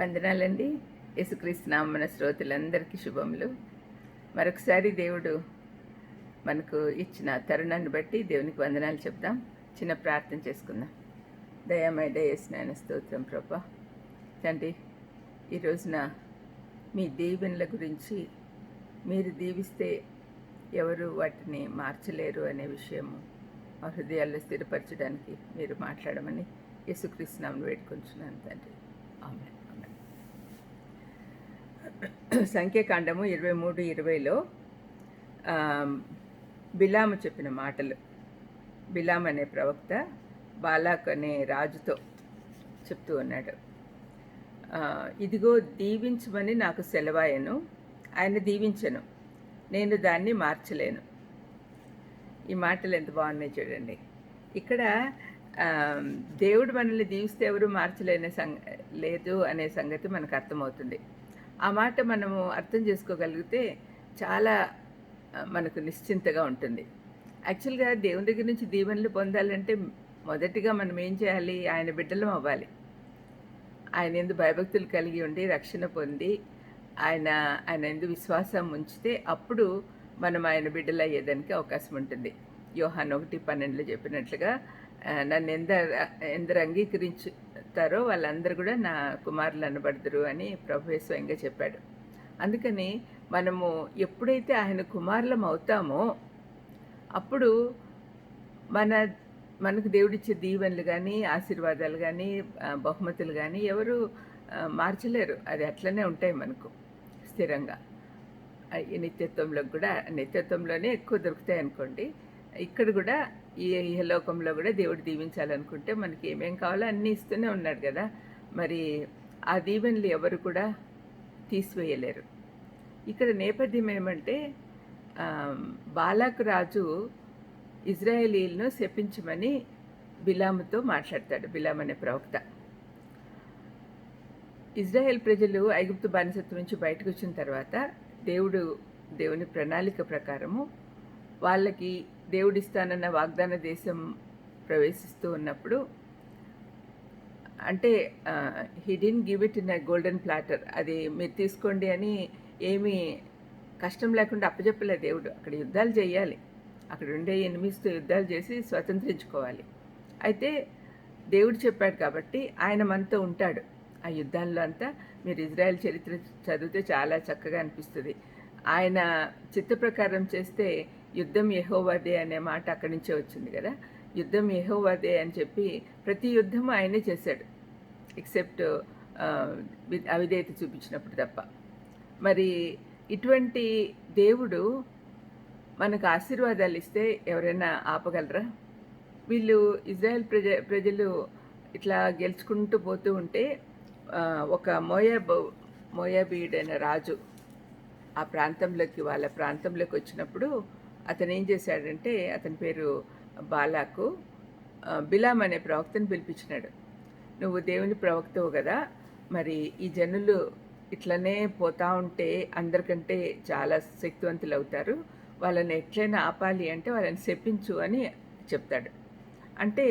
వందనాలండి. యేసుక్రీస్తు నామమున శ్రోతలందరికీ శుభములు. మరొకసారి దేవుడు మనకు ఇచ్చిన తరుణాన్ని బట్టి దేవునికి వందనాలు చెప్దాం. చిన్న ప్రార్థన చేసుకుందాం. దయామయ దయస్నాయన స్తోత్రం ప్రభా. తండ్రి, ఈ రోజున మీ దీవెనల గురించి, మీరు దీవిస్తే ఎవరు వాటిని మార్చలేరు అనే విషయము మా హృదయాల్లో స్థిరపరచడానికి మీరు మాట్లాడమని యేసుక్రీస్తు నామమున వేడుకొంచున్నాను తండ్రి. ఆమేన్. సంఖ్యాకాండము 23:20లో బిలాము చెప్పిన మాటలు. బిలాం అనే ప్రవక్త బాలాక్ అనే రాజుతో చెప్తూ ఉన్నాడు. ఇదిగో దీవించమని నాకు సెలవాయను, ఆయన దీవించను, నేను దాన్ని మార్చలేను. ఈ మాటలు ఎంత బాగున్నాయి చూడండి. ఇక్కడ దేవుడు మనల్ని దీవిస్తే ఎవరు మార్చలేని లేదు అనే సంగతి మనకు అర్థమవుతుంది. ఆ మాట మనము అర్థం చేసుకోగలిగితే చాలా మనకు నిశ్చింతగా ఉంటుంది. యాక్చువల్గా దేవుని దగ్గర నుంచి దీవెనలు పొందాలంటే మొదటిగా మనం ఏం చేయాలి? ఆయన బిడ్డలం అవ్వాలి. ఆయన యందు భయభక్తులు కలిగి ఉండి రక్షణ పొంది ఆయన యందు విశ్వాసం ఉంచితే అప్పుడు మనం ఆయన బిడ్డలు అయ్యేదానికి అవకాశం ఉంటుంది. యోహాను 1:12 చెప్పినట్లుగా నన్ను ఎందరు అంగీకరించుతారో వాళ్ళందరూ కూడా నా కుమారులు అనబడదురు అని ప్రభువే స్వయంగా చెప్పాడు. అందుకని మనము ఎప్పుడైతే ఆయన కుమారులం అవుతామో అప్పుడు మనకు దేవుడిచ్చే దీవెనలు కానీ, ఆశీర్వాదాలు కానీ, బహుమతులు కానీ ఎవరు మార్చలేరు. అది అట్లనే ఉంటాయి మనకు స్థిరంగా. ఈ నిత్యత్వంలోనే ఎక్కువ దొరుకుతాయి అనుకోండి. ఇక్కడ కూడా ఈ లోకంలో కూడా దేవుడు దీవించాలనుకుంటే మనకి ఏమేం కావాలో అన్నీ ఇస్తూనే ఉన్నాడు కదా. మరి ఆ దీవెనలు ఎవరు కూడా తీసివేయలేరు. ఇక్కడ నేపథ్యం ఏమంటే బాలాకు రాజు ఇజ్రాయేలీలను శపించమని బిలాముతో మాట్లాడతాడు. బిలాం అనే ప్రవక్త. ఇజ్రాయెల్ ప్రజలు ఐగుప్తు బానిసత్వం నుంచి బయటకు వచ్చిన తర్వాత దేవుని ప్రణాళిక ప్రకారము వాళ్ళకి దేవుడిస్తానన్న వాగ్దాన దేశం ప్రవేశిస్తూ ఉన్నప్పుడు, అంటే he didn't give it in a golden platter. అది మీరు తీసుకోండి అని ఏమీ కష్టం లేకుండా అప్పచెప్పలేదు దేవుడు. అక్కడ యుద్ధాలు చేయాలి, అక్కడ ఉండే ఎనిమిస్తో యుద్ధాలు చేసి స్వతంత్రించుకోవాలి. అయితే దేవుడు చెప్పాడు కాబట్టి ఆయన మనతో ఉంటాడు ఆ యుద్ధాల్లో అంతా. మీరు ఇజ్రాయెల్ చరిత్ర చదివితే చాలా చక్కగా అనిపిస్తుంది. ఆయన చిత్త ప్రకారం చేస్తే యుద్ధం యెహోవాదే అనే మాట అక్కడి నుంచే వచ్చింది కదా. యుద్ధం యెహోవాదే అని చెప్పి ప్రతి యుద్ధం ఆయనే చేశాడు, ఎక్సెప్ట్ అవిధేయత చూపించినప్పుడు తప్ప. మరి ఇటువంటి దేవుడు మనకు ఆశీర్వాదాలు ఇస్తే ఎవరైనా ఆపగలరా? వీళ్ళు ఇజ్రాయెల్ ప్రజలు ఇట్లా గెలుచుకుంటూ పోతూ ఉంటే ఒక మోయాబీయుడైన రాజు ఆ వాళ్ళ ప్రాంతంలోకి వచ్చినప్పుడు అతను ఏం చేశాడంటే, అతని పేరు బాలాకు, బిలాం అనే ప్రవక్తను పిలిపించినాడు. నువ్వు దేవుని ప్రవక్తవు కదా, మరి ఈ జనులు ఇట్లనే పోతా ఉంటే అందరికంటే చాలా శక్తివంతులు అవుతారు, వాళ్ళని ఎట్లయినా ఆపాలి అంటే వాళ్ళని శపించు అని చెప్తాడు. అంటే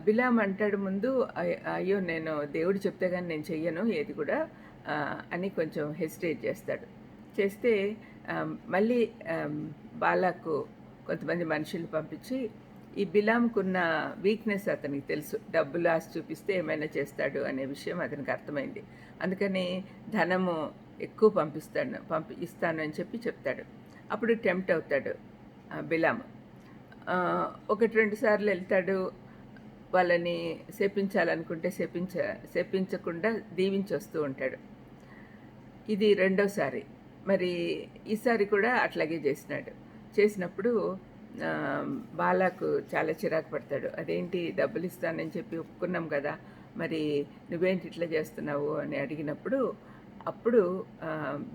బిలాం అంటాడు ముందు, అయ్యో నేను దేవుడు చెప్తే కానీ నేను చెయ్యను ఏది కూడా అని కొంచెం హెసిటేట్ చేస్తే మళ్ళీ బాలాకు కొంతమంది మనుషులు పంపించి, ఈ బిలాంకున్న వీక్నెస్ అతనికి తెలుసు, డబ్బులు ఆశ చూపిస్తే ఏమైనా చేస్తాడు అనే విషయం అతనికి అర్థమైంది. అందుకని ధనము ఎక్కువ ఇస్తాను అని చెప్తాడు. అప్పుడు టెంప్ట్ అవుతాడు బిలాము. 1-2 సార్లు వెళ్తాడు. వాళ్ళని శపించాలనుకుంటే శపించకుండా దీవించి వస్తూ ఉంటాడు. ఇది రెండోసారి. మరి ఈసారి కూడా అట్లాగే చేసినప్పుడు బాలాకు చాలా చిరాకు పడతాడు. అదేంటి, డబ్బులు ఇస్తానని చెప్పి ఒప్పుకున్నాం కదా, మరి నువ్వేంటి ఇట్లా చేస్తున్నావు అని అడిగినప్పుడు అప్పుడు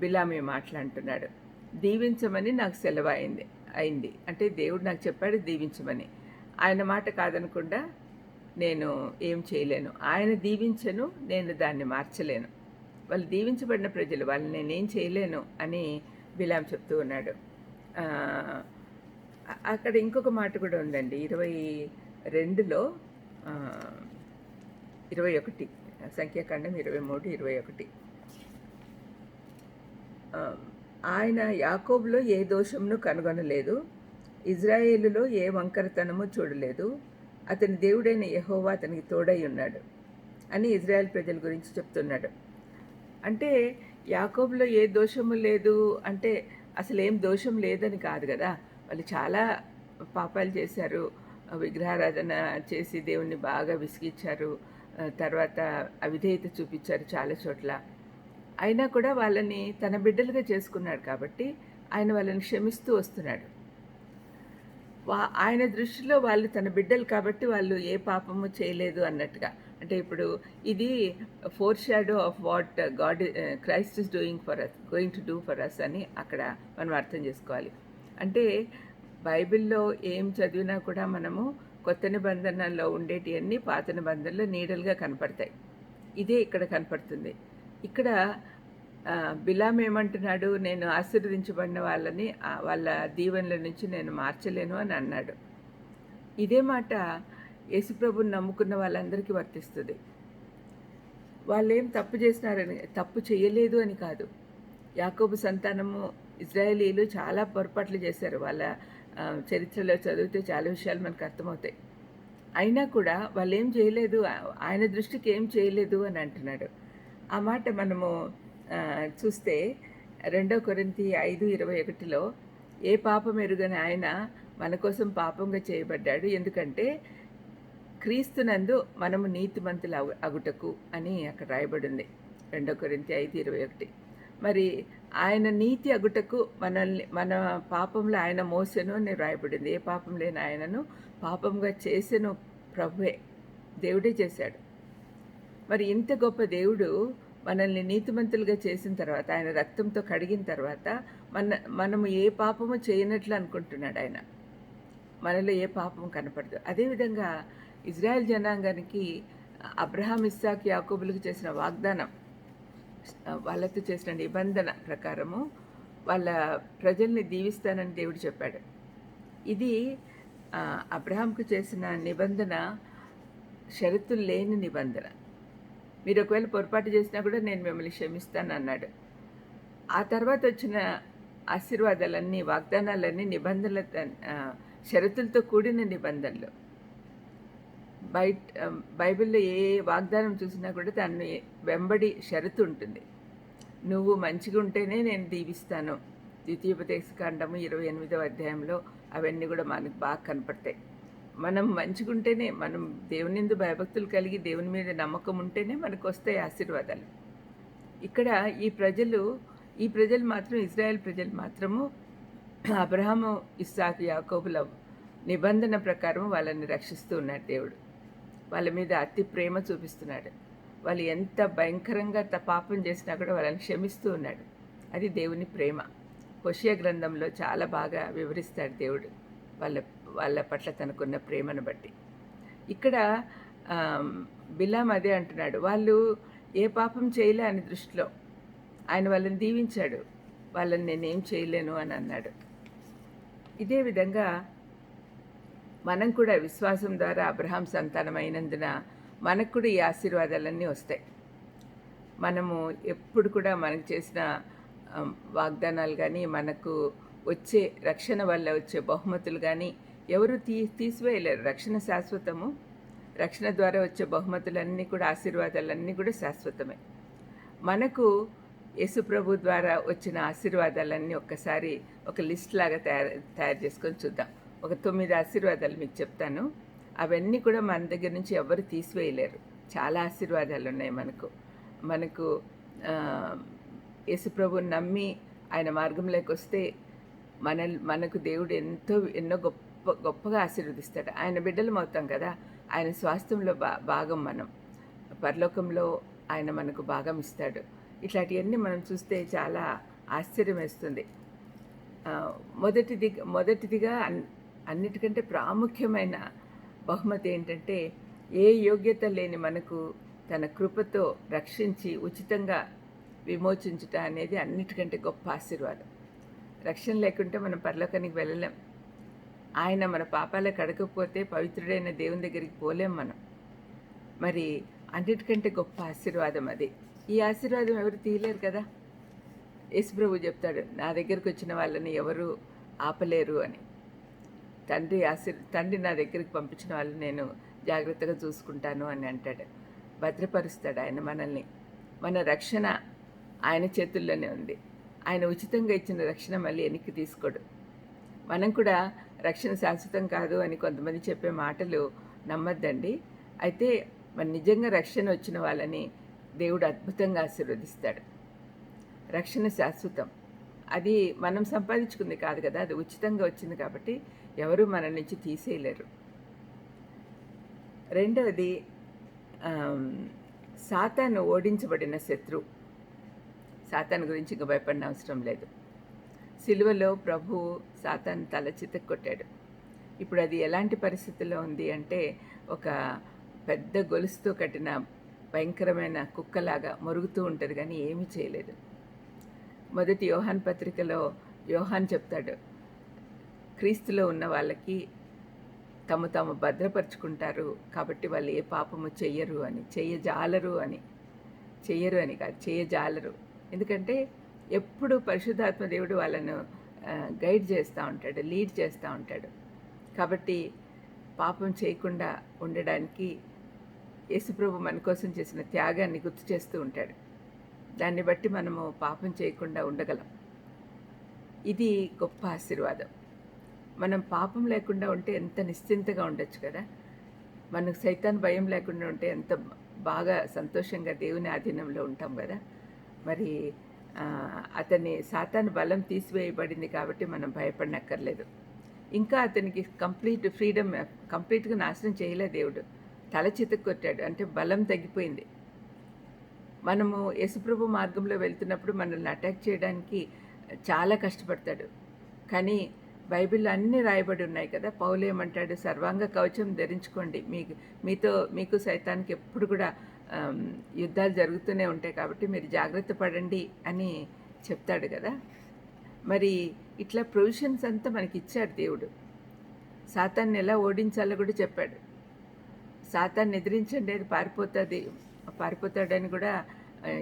బిలామి మాట్లాడుతున్నాడు. దీవించమని నాకు సెలవు అయింది అంటే దేవుడు నాకు చెప్పాడు దీవించమని. ఆయన మాట కాదనకుండా నేను ఏం చేయలేను. ఆయన దీవించను, నేను దాన్ని మార్చలేను. వాళ్ళు దీవించబడిన ప్రజలు, వాళ్ళని నేనేం చేయలేను అని బిలాం చెప్తూ ఉన్నాడు. అక్కడ ఇంకొక మాట కూడా ఉందండి. 22లో 21 సంఖ్యాకాండం 23:21. ఆయన యాకోబులో ఏ దోషమును కనుగొనలేదు, ఇజ్రాయేలులో ఏ వంకరతనము చూడలేదు. అతని దేవుడైన యెహోవా అతనికి తోడై ఉన్నాడు అని ఇజ్రాయెల్ ప్రజల గురించి చెప్తున్నాడు. అంటే యాకోబులో ఏ దోషము లేదు అంటే అసలు ఏం దోషం లేదని కాదు కదా. వాళ్ళు చాలా పాపాలు చేశారు, విగ్రహారాధన చేసి దేవుణ్ణి బాగా విసిగించారు, తర్వాత అవిధేయత చూపించారు చాలా చోట్ల. అయినా కూడా వాళ్ళని తన బిడ్డలుగా చేసుకున్నాడు కాబట్టి ఆయన వాళ్ళని క్షమిస్తూ వస్తున్నాడు. ఆయన దృష్టిలో వాళ్ళు తన బిడ్డలు కాబట్టి వాళ్ళు ఏ పాపము చేయలేదు అన్నట్టుగా. అంటే ఇప్పుడు ఇది foreshadow of what God Christ is doing for us, going to do for us అని అక్కడ మనం అర్థం చేసుకోవాలి. అంటే బైబిల్లో ఏం చదివినా కూడా మనము కొత్త నిబంధనలో ఉండేటివన్నీ పాత నిబంధనలో నీడలుగా కనపడతాయి. ఇదే ఇక్కడ కనపడుతుంది. ఇక్కడ బిలాం ఏమంటున్నాడు, నేను ఆశీర్వదించబడిన వాళ్ళని వాళ్ళ దీవెనల నుంచి నేను మార్చలేను అని అన్నాడు. ఇదే మాట యేసుప్రభుని నమ్ముకున్న వాళ్ళందరికీ వర్తిస్తుంది. వాళ్ళేం తప్పు చేసినారని, తప్పు చేయలేదు అని కాదు. యాకోబు సంతానము ఇజ్రాయేలీలు చాలా పొరపాట్లు చేశారు. వాళ్ళ చరిత్రలో చదివితే చాలా విషయాలు మనకు అర్థమవుతాయి. అయినా కూడా వాళ్ళు ఏం చేయలేదు, ఆయన దృష్టికి ఏం చేయలేదు అని అంటున్నాడు. ఆ మాట మనము చూస్తే 2 కొరింథీ 5:21 ఏ పాపం ఎరుగని ఆయన మన కోసం పాపంగా చేయబడ్డాడు, ఎందుకంటే క్రీస్తునందు మనము నీతిమంతులు అగుటకు అని అక్కడ రాయబడింది 2 కొరింథీ 5:21. మరి ఆయన నీతి అగుటకు మన పాపంలో ఆయన మోసెను అని రాయబడింది. ఏ పాపం లేని ఆయనను పాపంగా చేసెను ప్రభువే, దేవుడే చేశాడు. మరి ఇంత గొప్ప దేవుడు మనల్ని నీతిమంతులుగా చేసిన తర్వాత, ఆయన రక్తంతో కడిగిన తర్వాత మనము ఏ పాపము చేయనట్లు అనుకుంటున్నాడు ఆయన. మనలో ఏ పాపము కనపడదు. అదేవిధంగా ఇజ్రాయెల్ జనాంగానికి అబ్రహాం, ఇస్సాకు, యాకోబులకు చేసిన వాగ్దానం, వాళ్ళతో చేసిన నిబంధన ప్రకారము వాళ్ళ ప్రజల్ని దీవిస్తానని దేవుడు చెప్పాడు. ఇది అబ్రహాంకు చేసిన నిబంధన షరతులు లేని నిబంధన. మీరు ఒకవేళ పొరపాటు చేసినా కూడా నేను మిమ్మల్ని క్షమిస్తాను అన్నాడు. ఆ తర్వాత వచ్చిన ఆశీర్వాదాలన్నీ, వాగ్దానాలన్నీ నిబంధనల షరతులతో కూడిన నిబంధనలు. బైబిల్లో ఏ వాగ్దానం చూసినా కూడా దాన్ని వెంబడి షరతు ఉంటుంది. నువ్వు మంచిగా ఉంటేనే నేను దీవిస్తాను. ద్వితీయోపదేశకాండము 28వ అధ్యాయంలో అవన్నీ కూడా మనకు బాగా కనపడతాయి. మనం మంచిగా ఉంటేనే, మనం దేవుని యందు భయభక్తులు కలిగి దేవుని మీద నమ్మకం ఉంటేనే మనకు వస్తాయి ఆశీర్వాదాలు. ఇక్కడ ఈ ప్రజలు మాత్రం, ఇజ్రాయెల్ ప్రజలు మాత్రము అబ్రహాము, ఇస్సాకు, యాకోబుల నిబంధన ప్రకారం వాళ్ళని రక్షిస్తూ ఉన్నాడు దేవుడు. వాళ్ళ మీద అతి ప్రేమ చూపిస్తున్నాడు. వాళ్ళు ఎంత భయంకరంగా పాపం చేసినా కూడా వాళ్ళని క్షమిస్తూ ఉన్నాడు. అది దేవుని ప్రేమ. హోషేయ గ్రంథంలో చాలా బాగా వివరిస్తాడు దేవుడు వాళ్ళ పట్ల తనకున్న ప్రేమను బట్టి. ఇక్కడ బిలాం అదే అంటున్నాడు, వాళ్ళు ఏ పాపం చేయలే అని దృష్టిలో ఆయన వాళ్ళని దీవించాడు, వాళ్ళని నేనేం చేయలేను అని అన్నాడు. ఇదే విధంగా మనం కూడా విశ్వాసం ద్వారా అబ్రహాం సంతానమైనందున మనకు కూడా ఈ ఆశీర్వాదాలన్నీ వస్తాయి. మనము ఎప్పుడు కూడా మనకు చేసిన వాగ్దానాలు కానీ, మనకు వచ్చే రక్షణ వల్ల వచ్చే బహుమతులు కానీ ఎవరు తీసివేయలేరు. రక్షణ శాశ్వతము. రక్షణ ద్వారా వచ్చే బహుమతులన్నీ కూడా, ఆశీర్వాదాలన్నీ కూడా శాశ్వతమే. మనకు యేసుప్రభు ద్వారా వచ్చిన ఆశీర్వాదాలన్నీ ఒక్కసారి ఒక లిస్ట్ లాగా తయారు చేసుకొని చూద్దాం. ఒక 9 ఆశీర్వాదాలు మీకు చెప్తాను. అవన్నీ కూడా మన దగ్గర నుంచి ఎవరు తీసివేయలేరు. చాలా ఆశీర్వాదాలు ఉన్నాయి మనకు యేసుప్రభుని నమ్మి ఆయన మార్గంలోకి వస్తే మనకు దేవుడు ఎన్నో గొప్పగా ఆశీర్వదిస్తాడు. ఆయన బిడ్డలం అవుతాం కదా. ఆయన స్వాస్థ్యంలో భాగం మనం. పరలోకంలో ఆయన మనకు భాగం ఇస్తాడు. ఇట్లాంటివన్నీ మనం చూస్తే చాలా ఆశ్చర్యం వేస్తుంది. మొదటిదిగా అన్నిటికంటే ప్రాముఖ్యమైన బహుమతి ఏంటంటే, ఏ యోగ్యత లేని మనకు తన కృపతో రక్షించి ఉచితంగా విమోచించుట అనేది అన్నిటికంటే గొప్ప ఆశీర్వాదం. రక్షణ లేకుంటే మనం పరలోకానికి వెళ్ళలేం. ఆయన మన పాపాలే కడగకపోతే పవిత్రుడైన దేవుని దగ్గరికి పోలేం మనం. మరి అన్నిటికంటే గొప్ప ఆశీర్వాదం అది. ఈ ఆశీర్వాదం ఎవరు తీయలేరు కదా! యేసుప్రభు చెప్తాడు, నా దగ్గరికి వచ్చిన వాళ్ళని ఎవరు ఆపలేరు అని. తండ్రి నా దగ్గరికి పంపించిన వాళ్ళని నేను జాగ్రత్తగా చూసుకుంటాను అని అంటాడు. భద్రపరుస్తాడు ఆయన మనల్ని. మన రక్షణ ఆయన చేతుల్లోనే ఉంది. ఆయన ఉచితంగా ఇచ్చిన రక్షణ మళ్ళీ వెనక్కి తీసుకోడు. మనం కూడా రక్షణ శాశ్వతం కాదు అని కొంతమంది చెప్పే మాటలు నమ్మద్దండి. అయితే మన నిజంగా రక్షణ వచ్చిన వాళ్ళని దేవుడు అద్భుతంగా ఆశీర్వదిస్తాడు. రక్షణ శాశ్వతం. అది మనం సంపాదించుకుంది కాదు కదా, అది ఉచితంగా వచ్చింది కాబట్టి ఎవరు మన నుంచి తీసేయలేరు. రెండవది, సాతాను ఓడించబడిన శత్రువు. సాతాను గురించి ఇంక భయపడిన అవసరం లేదు. సిలువలో ప్రభువు సాతాను తల చితక్కొట్టాడు. ఇప్పుడు అది ఎలాంటి పరిస్థితుల్లో ఉంది అంటే, ఒక పెద్ద గొలుసుతో కట్టిన భయంకరమైన కుక్కలాగా మొరుగుతూ ఉంటుంది, కానీ ఏమీ చేయలేదు. మొదటి యోహాన్ పత్రికలో యోహాన్ చెప్తాడు, క్రీస్తులో ఉన్న వాళ్ళకి తాము భద్రపరుచుకుంటారు కాబట్టి వాళ్ళు ఏ పాపము చెయ్యరు అని, చెయ్యజాలరు అని కాదు, చెయ్యజాలరు. ఎందుకంటే ఎప్పుడు పరిశుద్ధాత్మ దేవుడు వాళ్ళను గైడ్ చేస్తూ ఉంటాడు, లీడ్ చేస్తూ ఉంటాడు. కాబట్టి పాపం చేయకుండా ఉండడానికి యేసుప్రభు మన కోసం చేసిన త్యాగాన్ని గుర్తు చేస్తూ ఉంటాడు. దాన్ని బట్టి మనము పాపం చేయకుండా ఉండగలం. ఇది గొప్ప ఆశీర్వాదం. మనం పాపం లేకుండా ఉంటే ఎంత నిశ్చింతగా ఉండొచ్చు కదా. మనకు సైతాన్ భయం లేకుండా ఉంటే ఎంత బాగా సంతోషంగా దేవుని ఆధీనంలో ఉంటాం కదా. మరి సాతాను బలం తీసివేయబడింది కాబట్టి మనం భయపడనక్కర్లేదు. ఇంకా అతనికి కంప్లీట్గా నాశనం చేయలే దేవుడు. తల చితక్కొట్టాడు, అంటే బలం తగ్గిపోయింది. మనము యేసుప్రభు మార్గంలో వెళ్తున్నప్పుడు మనల్ని అటాక్ చేయడానికి చాలా కష్టపడతాడు. కానీ బైబిల్లో అన్నీ రాయబడి ఉన్నాయి కదా. పౌలు ఏమంటాడు, సర్వాంగ కవచం ధరించుకోండి, మీకు సైతానికి ఎప్పుడు కూడా యుద్ధాలు జరుగుతూనే ఉంటాయి కాబట్టి మీరు జాగ్రత్త పడండి అని చెప్తాడు కదా. మరి ఇట్లా ప్రొవిజన్స్ అంతా మనకి ఇచ్చాడు దేవుడు. సాతాన్ని ఎలా ఓడించాలో కూడా చెప్పాడు. సాతాన్ని ఎదిరించండి, అది పారిపోతాడని కూడా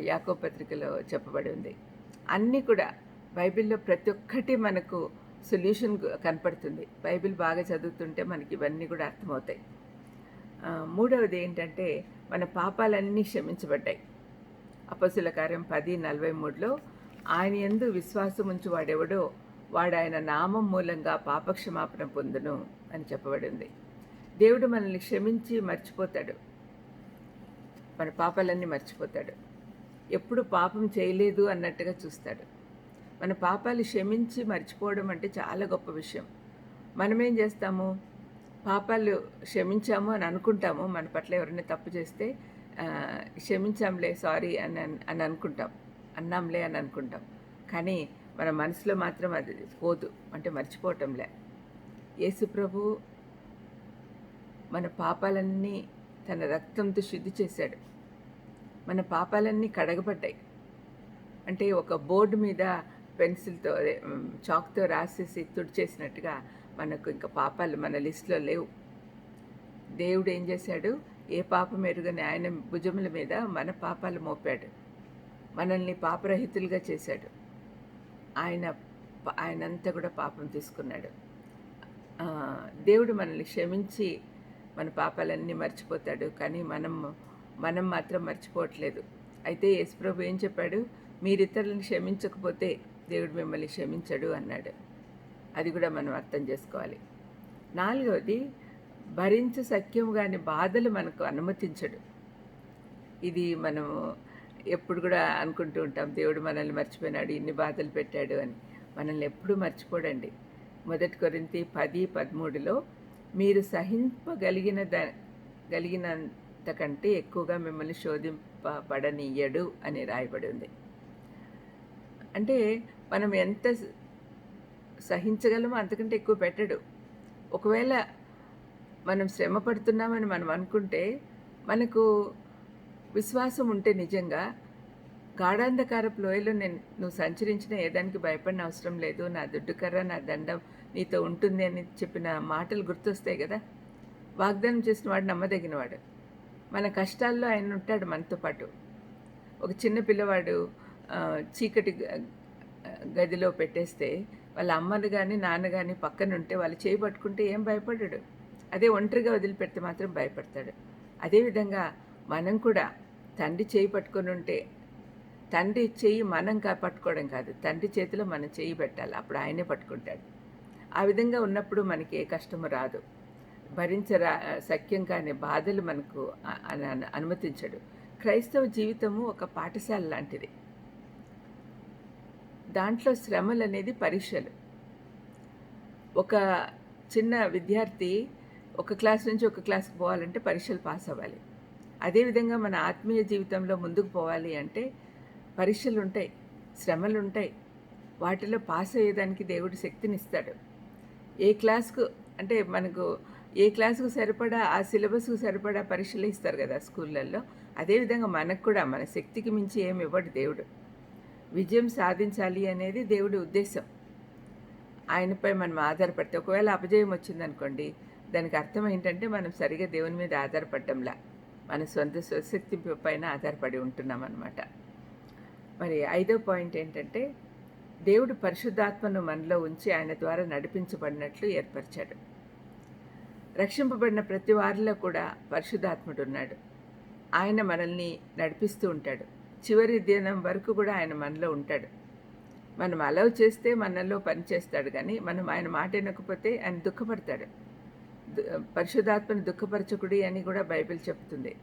యాకోబు పత్రికలో చెప్పబడి ఉంది. అన్నీ కూడా బైబిల్లో ప్రతి ఒక్కటి మనకు సొల్యూషన్ కనపడుతుంది. బైబిల్ బాగా చదువుతుంటే మనకి ఇవన్నీ కూడా అర్థమవుతాయి. మూడవది ఏంటంటే, మన పాపాలన్నీ క్షమించబడ్డాయి. అపొస్తలుల కార్యం 10:43లో ఆయన యందు విశ్వాసం ఉంచి వాడెవడో వాడు ఆయన నామం మూలంగా పాపక్షమాపణ పొందును అని చెప్పబడింది. దేవుడు మనల్ని క్షమించి మర్చిపోతాడు, మన పాపాలన్నీ మర్చిపోతాడు. ఎప్పుడు పాపం చేయలేదు అన్నట్టుగా చూస్తాడు. మన పాపాలు క్షమించి మర్చిపోవడం అంటే చాలా గొప్ప విషయం. మనమేం చేస్తాము, పాపాలు క్షమించాము అని అనుకుంటాము. మన పట్ల ఎవరైనా తప్పు చేస్తే క్షమించాంలే, సారీ అని అనుకుంటాం, అన్నాంలే అని అనుకుంటాం. కానీ మన మనసులో మాత్రం అది పోదు, అంటే మర్చిపోవటంలే. యేసుప్రభు మన పాపాలన్నీ తన రక్తంతో శుద్ధి చేశాడు. మన పాపాలన్నీ కడగబడ్డాయి. అంటే ఒక బోర్డు మీద పెన్సిల్తో చాక్తో రాసేసి తుడిచేసినట్టుగా మనకు ఇంకా పాపాలు మన లిస్టులో లేవు. దేవుడు ఏం చేశాడు, ఏ పాపం ఎరుగని ఆయన భుజముల మీద మన పాపాలు మోపాడు, మనల్ని పాపరహితులుగా చేశాడు. ఆయనంతా కూడా పాపం తీసుకున్నాడు. దేవుడు మనల్ని క్షమించి మన పాపాలన్నీ మర్చిపోతాడు. కానీ మనం మాత్రం మర్చిపోవట్లేదు. అయితే యేసుప్రభు ఏం చెప్పాడు, మీరు ఇతరులను క్షమించకపోతే దేవుడు మిమ్మల్ని క్షమించడు అన్నాడు. అది కూడా మనం అర్థం చేసుకోవాలి. నాలుగవది, భరించ సఖ్యం కాని బాధలు మనకు అనుమతించడు. ఇది మనం ఎప్పుడు కూడా అనుకుంటూ ఉంటాం, దేవుడు మనల్ని మర్చిపోయినాడు, ఇన్ని బాధలు పెట్టాడు అని. మనల్ని ఎప్పుడూ మర్చిపోడండి. 1 కొరింథీ 10:13లో మీరు సహింపగలిగినంత కంటే ఎక్కువగా మిమ్మల్ని శోధింపబడనీయడు అని రాయబడి ఉంది. అంటే మనం ఎంత సహించగలమో అంతకంటే ఎక్కువ పెట్టడు. ఒకవేళ మనం శ్రమ పడుతున్నామని మనం అనుకుంటే, మనకు విశ్వాసం ఉంటే నిజంగా గాఢాంధకారపు లోయలో నువ్వు సంచరించిన ఏదానికి భయపడిన అవసరం లేదు, నా దుడ్డుకర్ర నా దండం నీతో ఉంటుంది అని చెప్పిన మాటలు గుర్తొస్తాయి కదా. వాగ్దానం చేసిన వాడు నమ్మదగినవాడు. మన కష్టాల్లో ఆయన ఉంటాడు మనతో పాటు. ఒక చిన్న పిల్లవాడు చీకటి గదిలో పెట్టేస్తే వాళ్ళ అమ్మని గాని, నాన్న గాని పక్కనుంటే వాళ్ళు చేయి పట్టుకుంటే ఏం భయపడడు. అదే ఒంటరిగా వదిలిపెడితే మాత్రం భయపడతాడు. అదేవిధంగా మనం కూడా తండ్రి చేయి పట్టుకొనుంటే, తండ్రి చెయ్యి మనం పట్టుకోవడం కాదు, తండ్రి చేతిలో మనం చెయ్యి పెట్టాలి. అప్పుడు ఆయనే పట్టుకుంటాడు. ఆ విధంగా ఉన్నప్పుడు మనకి ఏ కష్టము రాదు. సఖ్యం కాని బాధలు మనకు అనుమతించడు. క్రైస్తవ జీవితము ఒక పాఠశాల లాంటిది. దాంట్లో శ్రమలనేది పరీక్షలు. ఒక చిన్న విద్యార్థి ఒక క్లాస్ నుంచి ఒక క్లాస్‌కి పోవాలంటే పరీక్షలు పాస్ అవ్వాలి. అదేవిధంగా మన ఆత్మీయ జీవితంలో ముందుకు పోవాలి అంటే పరీక్షలుంటాయి, శ్రమలుంటాయి. వాటిలో పాస్ అయ్యేదానికి దేవుడు శక్తినిస్తాడు. ఏ క్లాస్‌కు అంటే మనకు ఏ క్లాస్‌కు సరిపడా ఆ సిలబస్‌కు సరిపడా పరీక్షలు ఇస్తారు కదా స్కూళ్ళల్లో. అదేవిధంగా మనకు కూడా మన శక్తికి మించి ఏమి ఇవ్వడు దేవుడు. విజయం సాధించాలి అనేది దేవుడి ఉద్దేశం. ఆయనపై మనం ఆధారపడితే ఒకవేళ అపజయం వచ్చిందనుకోండి, దానికి అర్థం ఏంటంటే మనం సరిగా దేవుని మీద ఆధారపడటంలా, మన సొంత స్వశక్తి పైన ఆధారపడి ఉంటున్నామన్నమాట. మరి 5వ పాయింట్ ఏంటంటే, దేవుడు పరిశుద్ధాత్మను మనలో ఉంచి ఆయన ద్వారా నడిపించబడినట్లు ఏర్పరిచాడు. రక్షింపబడిన ప్రతి వారిలో కూడా పరిశుద్ధాత్ముడు ఉన్నాడు. ఆయన మనల్ని నడిపిస్తూ ఉంటాడు. చివరి దినం వరకు కూడా ఆయన మనలో ఉంటాడు. మనం అలౌ చేస్తే మనలో పనిచేస్తాడు, కానీ మనం ఆయన మాట వినకపోతే ఆయన దుఃఖపడతాడు. పరిశుద్ధాత్మను దుఃఖపరచకుడి అని కూడా బైబిల్ చెప్తుంది.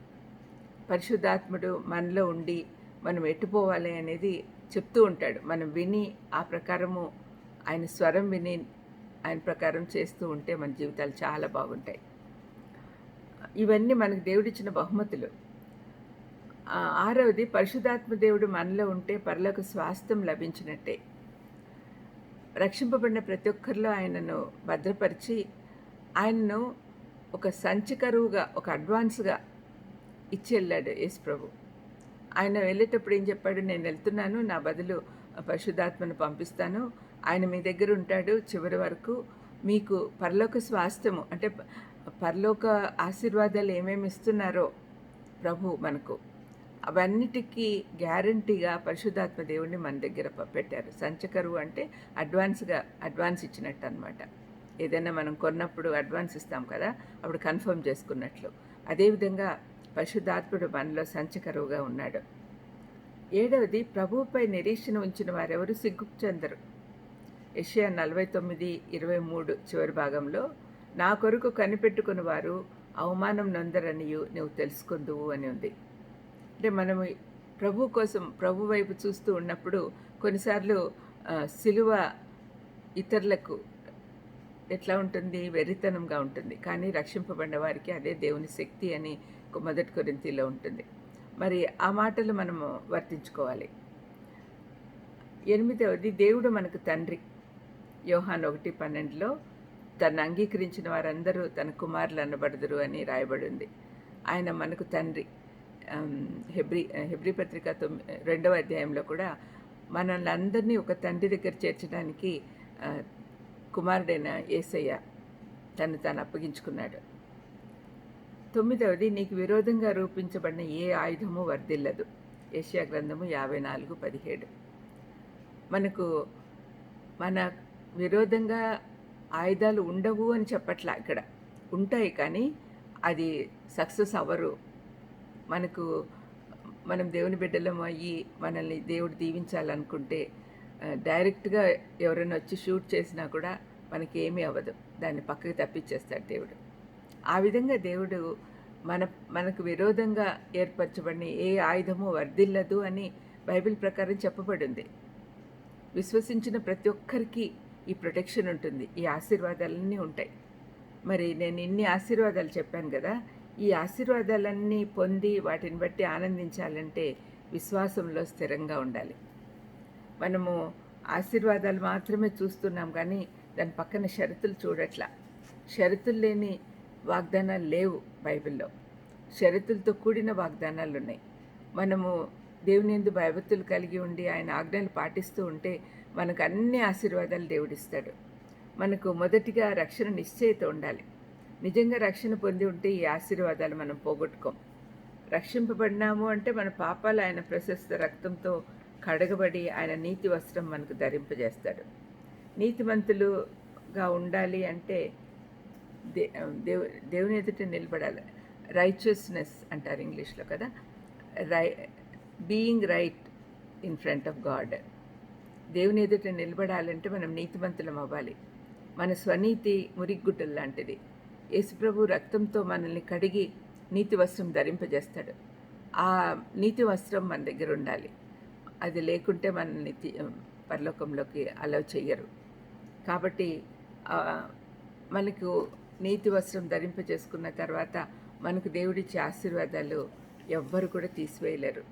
పరిశుద్ధాత్ముడు మనలో ఉండి మనం ఎట్టుపోవాలి అనేది చెప్తూ ఉంటాడు. మనం విని ఆ ప్రకారము ఆయన స్వరం విని ఆయన ప్రకారం చేస్తూ ఉంటే మన జీవితాలు చాలా బాగుంటాయి. ఇవన్నీ మనకు దేవుడిచ్చిన బహుమతులు. 6వది, పరిశుద్ధాత్మ దేవుడు మనలో ఉంటే పరలోక స్వాస్థ్యం లభించినట్టే. రక్షింపబడిన ప్రతి ఒక్కరిలో ఆయనను భద్రపరిచి ఆయనను ఒక సంచికరువుగా, ఒక అడ్వాన్స్గా ఇచ్చి వెళ్ళాడు యేసు ప్రభు. ఆయన వెళ్ళేటప్పుడు ఏం చెప్పాడు? నేను వెళ్తున్నాను, నా బదులు పరిశుద్ధాత్మను పంపిస్తాను, ఆయన మీ దగ్గర ఉంటాడు చివరి వరకు. మీకు పరలోక స్వాస్థ్యము అంటే పరలోక ఆశీర్వాదాలు ఏమేమి ఇస్తున్నారో ప్రభు మనకు, అవన్నిటికీ గ్యారంటీగా పరిశుద్ధాత్మ దేవుడిని మన దగ్గర పెట్టారు. సంచకరువు అంటే అడ్వాన్స్ ఇచ్చినట్టు అనమాట. ఏదైనా మనం కొన్నప్పుడు అడ్వాన్స్ ఇస్తాం కదా, అప్పుడు కన్ఫర్మ్ చేసుకున్నట్లు. అదేవిధంగా పరిశుద్ధాత్ముడు మనలో సంచకరువుగా ఉన్నాడు. 7వది, ప్రభువుపై నిరీక్షణ ఉంచిన వారెవరు సిగ్గు చెందరు. యెషయా 49:23 చివరి భాగంలో, నా కొరకు కనిపెట్టుకుని వారు అవమానం నొందరనియు నువ్వు తెలుసుకుందువు అని ఉంది. అంటే మనము ప్రభు కోసం ప్రభు వైపు చూస్తూ ఉన్నప్పుడు కొన్నిసార్లు సిలువ ఇతరులకు ఎట్లా ఉంటుంది? వెర్రితనంగా ఉంటుంది. కానీ రక్షింపబడిన వారికి అదే దేవుని శక్తి అని 1 కొరింథీలో ఉంటుంది. మరి ఆ మాటలు మనము వర్తించుకోవాలి. 8వది, దేవుడు మనకు తండ్రి. యోహాను 1:12లో తను అంగీకరించిన వారందరూ తన కుమారులు అనబడదురు అని రాయబడి ఉంది. ఆయన మనకు తండ్రి. హెబ్రీ పత్రిక 2వ అధ్యాయంలో కూడా మనల్ని అందరినీ ఒక తండ్రి దగ్గర చేర్చడానికి కుమారుడైన యేసయ్య తను అప్పగించుకున్నాడు. 9వది, నీకు విరోధంగా రూపించబడిన ఏ ఆయుధము వర్ధిల్లదు. యెషయా గ్రంథము 54:17. మనకు మన విరోధంగా ఆయుధాలు ఉండవు అని చెప్పట్లా, ఇక్కడ ఉంటాయి, కానీ అది సక్సెస్ అవ్వరు. మనం దేవుని బిడ్డలం అయ్యి మనల్ని దేవుడు దీవించాలనుకుంటే డైరెక్ట్గా ఎవరైనా వచ్చి షూట్ చేసినా కూడా మనకి ఏమీ అవ్వదు, దాన్ని పక్కకి తప్పించేస్తాడు దేవుడు. ఆ విధంగా దేవుడు మనకు విరోధంగా ఏర్పరచబడిన ఏ ఆయుధము వర్ధిల్లదు అని బైబిల్ ప్రకారం చెప్పబడింది. విశ్వసించిన ప్రతి ఒక్కరికి ఈ ప్రొటెక్షన్ ఉంటుంది, ఈ ఆశీర్వాదాలన్నీ ఉంటాయి. మరి నేను ఇన్ని ఆశీర్వాదాలు చెప్పాను కదా, ఈ ఆశీర్వాదాలన్నీ పొంది వాటిని బట్టి ఆనందించాలంటే విశ్వాసంలో స్థిరంగా ఉండాలి. మనము ఆశీర్వాదాలు మాత్రమే చూస్తున్నాం, కానీ దాని పక్కన షరతులు చూడట్లా. షరతులు లేని వాగ్దానాలు లేవు బైబిల్లో, షరతులతో కూడిన వాగ్దానాలు ఉన్నాయి. మనము దేవుని యందు భయభక్తులు కలిగి ఉండి ఆయన ఆజ్ఞలు పాటిస్తూ ఉంటే మనకు అన్ని ఆశీర్వాదాలు దేవుడిస్తాడు. మనకు మొదటిగా రక్షణ నిశ్చయిత ఉండాలి. నిజంగా రక్షణ పొంది ఉంటే ఈ ఆశీర్వాదాలు మనం పోగొట్టుకోం. రక్షింపబడినాము అంటే మన పాపాలు ఆయన ప్రశస్త రక్తంతో కడగబడి ఆయన నీతి వస్త్రం మనకు ధరింపజేస్తాడు. నీతిమంతులుగా ఉండాలి అంటే దే దేవు దేవుని ఎదుట నిలబడాలి. రైచియస్‌నెస్ అంటారు ఇంగ్లీష్‌లో కదా! Right being right in front of God. దేవుని ఎదుట నిలబడాలంటే మనం నీతిమంతులం అవ్వాలి. మన స్వనీతి మురిగుడ్డలు లాంటిది. యేసుప్రభు రక్తంతో మనల్ని కడిగి నీతి వస్త్రం ధరింపజేస్తాడు. ఆ నీతి వస్త్రం మన దగ్గర ఉండాలి. అది లేకుంటే మనల్ని పరలోకంలోకి అలౌ చెయ్యరు. కాబట్టి మనకు నీతి వస్త్రం ధరింపజేసుకున్న తర్వాత మనకు దేవుడిచ్చే ఆశీర్వాదాలు ఎవ్వరు కూడా తీసివేయలేరు.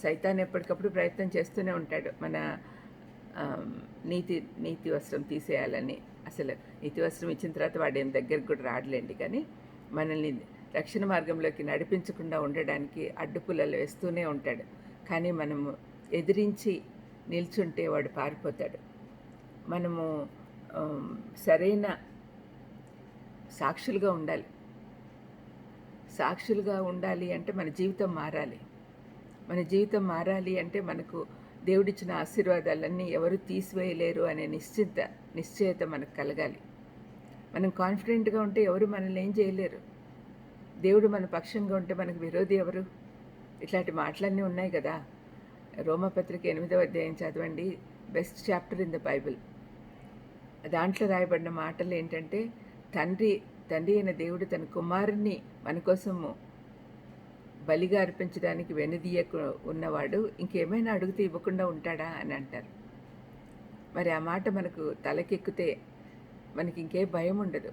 సైతాన్ ఎప్పటికప్పుడు ప్రయత్నం చేస్తూనే ఉంటాడు మన నీతి వస్త్రం తీసేయాలని. అసలు నీతి వస్త్రం ఇచ్చిన తర్వాత వాడు ఏం దగ్గరికి కూడా రాడలేండి, కానీ మనల్ని రక్షణ మార్గంలోకి నడిపించకుండా ఉండడానికి అడ్డుపుల్లలు వేస్తూనే ఉంటాడు. కానీ మనము ఎదిరించి నిల్చుంటే వాడు పారిపోతాడు. మనము సరైన సాక్షులుగా ఉండాలి. సాక్షులుగా ఉండాలి అంటే మన జీవితం మారాలి. మన జీవితం మారాలి అంటే మనకు దేవుడిచ్చిన ఆశీర్వాదాలన్నీ ఎవరు తీసివేయలేరు అనే నిశ్చయత మనకు కలగాలి. మనం కాన్ఫిడెంట్గా ఉంటే ఎవరు మనల్ని ఏం చేయలేరు. దేవుడు మన పక్షంగా ఉంటే మనకు విరోధి ఎవరు? ఇట్లాంటి మాటలన్నీ ఉన్నాయి కదా. రోమపత్రిక 8వ అధ్యాయం చదవండి, best chapter in the Bible. దాంట్లో రాయబడిన మాటలు ఏంటంటే, తండ్రి అయిన దేవుడు తన కుమారుణ్ణి మన కోసము బలిగా అర్పించడానికి వెనుదీయకు ఉన్నవాడు ఇంకేమైనా అడిగితే ఇవ్వకుండా ఉంటాడా అని అంటారు. మరి ఆ మాట మనకు తలకెక్కితే మనకి ఇంకే భయం ఉండదు.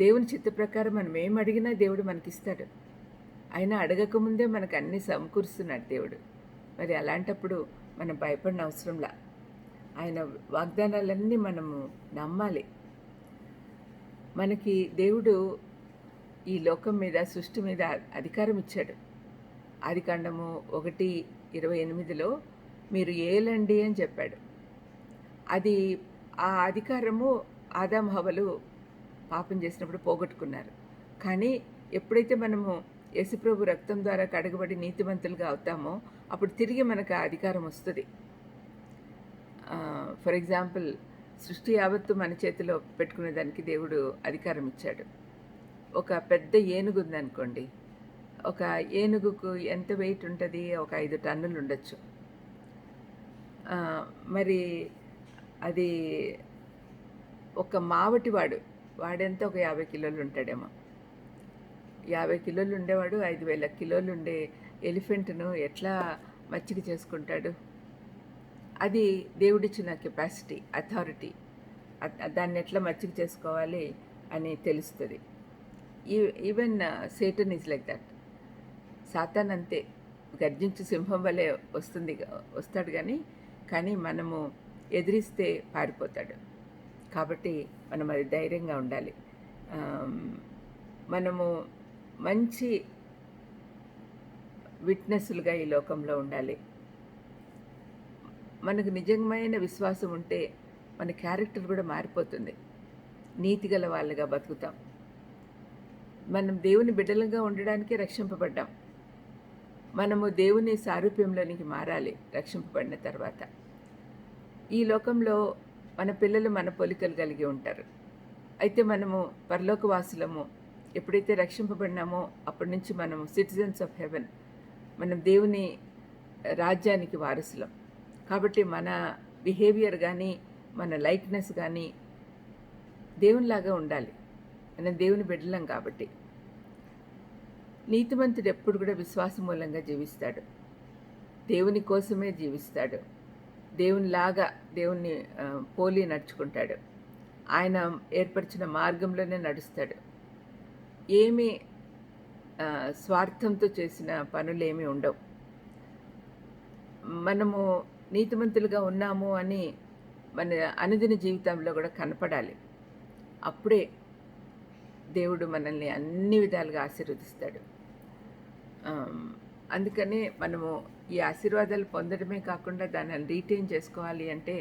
దేవుని చిత్త ప్రకారం మనం ఏం అడిగినా దేవుడు మనకిస్తాడు. అయినా అడగకముందే మనకు అన్నీ సమకూరుస్తున్నాడు దేవుడు. మరి అలాంటప్పుడు మనం భయపడిన అవసరంలా. ఆయన వాగ్దానాలన్నీ మనము నమ్మాలి. మనకి దేవుడు ఈ లోకం మీద, సృష్టి మీద అధికారం ఇచ్చాడు. ఆదికాండము 1:28లో మీరు ఏలండి అని చెప్పాడు. అది ఆ అధికారము ఆదాము హవ్వలు పాపం చేసినప్పుడు పోగొట్టుకున్నారు. కానీ ఎప్పుడైతే మనము యేసుప్రభు రక్తం ద్వారా కడగబడి నీతిమంతులుగా అవుతామో అప్పుడు తిరిగి మనకు ఆ అధికారం వస్తుంది. ఫర్ ఎగ్జాంపుల్, సృష్టి యావత్తు మన చేతిలో పెట్టుకునే దానికి దేవుడు అధికారం ఇచ్చాడు. ఒక పెద్ద ఏనుగు ఉందనుకోండి, ఒక ఏనుగుకు ఎంత వెయిట్ ఉంటుంది? ఒక 5 టన్నులు ఉండొచ్చు. మరి అది ఒక వాడెంత ఒక 50 కిలోలు ఉంటాడేమో. 50 కిలోలు ఉండేవాడు 5,000 కిలోలు ఉండే ఎలిఫెంట్ను ఎట్లా మచ్చిక చేసుకుంటాడు? అది దేవుడిచ్చిన కెపాసిటీ, అథారిటీ. దాన్ని ఎట్లా మచ్చిక చేసుకోవాలి అని తెలుస్తుంది. Even Satan is like that. Satan అంతే, గర్జించి సింహం వలె వస్తాడు కానీ మనము ఎదిరిస్తే పారిపోతాడు. కాబట్టి మనం అది ధైర్యంగా ఉండాలి. మనము మంచి విట్నెస్లుగా ఈ లోకంలో ఉండాలి. మనకు నిజమైన విశ్వాసం ఉంటే మన క్యారెక్టర్ కూడా మారిపోతుంది. నీతిగల వాళ్ళుగా బతుకుతాం. మనం దేవుని బిడ్డలుగా ఉండడానికే రక్షింపబడ్డాం. మనము దేవుని సారూప్యంలోనికి మారాలి రక్షింపబడిన తర్వాత. ఈ లోకంలో మన పిల్లలు మన పోలికలు కలిగి ఉంటారు. అయితే మనము పరలోకవాసులము. ఎప్పుడైతే రక్షింపబడినామో అప్పటి నుంచి మనము సిటిజన్స్ ఆఫ్ హెవెన్. మనం దేవుని రాజ్యానికి వారసులం. కాబట్టి మన బిహేవియర్ కానీ మన లైక్నెస్ కానీ దేవునిలాగా ఉండాలి. మనం దేవుని బిడ్డలం కాబట్టి. నీతిమంతుడు ఎప్పుడు కూడా విశ్వాసం మూలంగా జీవిస్తాడు. దేవుని కోసమే జీవిస్తాడు. దేవునిలాగా దేవుణ్ణి పోలి నడుచుకుంటాడు. ఆయన ఏర్పరిచిన మార్గంలోనే నడుస్తాడు. ఏమీ స్వార్థంతో చేసిన పనులేమీ ఉండవు. మనము నీతిమంతులుగా ఉన్నాము అని మన అనుదిన జీవితంలో కూడా కనపడాలి. అప్పుడే దేవుడు మనల్ని అన్ని విధాలుగా ఆశీర్వదిస్తాడు. అందుకనే మనము ఈ ఆశీర్వాదాలు పొందడమే కాకుండా దాన్ని రీటైన్ చేసుకోవాలి అంటే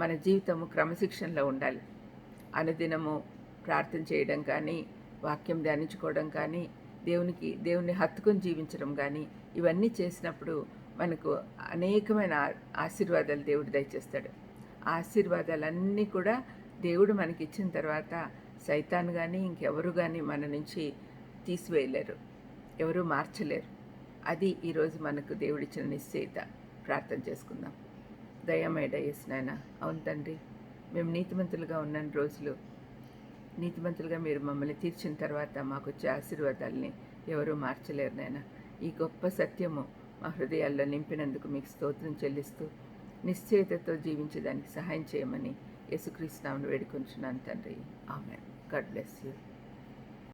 మన జీవితము క్రమశిక్షణలో ఉండాలి. అనుదినము ప్రార్థన చేయడం కానీ, వాక్యం ధ్యానించుకోవడం కానీ, దేవుణ్ణి హత్తుకొని జీవించడం కానీ ఇవన్నీ చేసినప్పుడు మనకు అనేకమైన ఆశీర్వాదాలు దేవుడు దయచేస్తాడు. ఆ ఆశీర్వాదాలన్నీ కూడా దేవుడు మనకిచ్చిన తర్వాత సైతాన్ కానీ ఇంకెవరు కానీ మన నుంచి తీసివేయలేరు, ఎవరూ మార్చలేరు. అది ఈరోజు మనకు దేవుడిచ్చిన నిశ్చయిత. ప్రార్థన చేసుకుందాం. దయమేడ యేసు నాయన. అవును తండ్రి, మేము నీతిమంతులుగా ఉన్న రోజులు నీతిమంతులుగా మీరు మమ్మల్ని తీర్చిన తర్వాత మాకు వచ్చే ఆశీర్వాదాలని ఎవరూ మార్చలేరు నాయన. ఈ గొప్ప సత్యము మా హృదయాల్లో నింపినందుకు మీకు స్తోత్రం చెల్లిస్తూ నిశ్చయితతో జీవించేదానికి సహాయం చేయమని యేసుక్రీస్తు నామమున వేడుకొంచున్నాను తండ్రి. ఆమేన్. God bless you.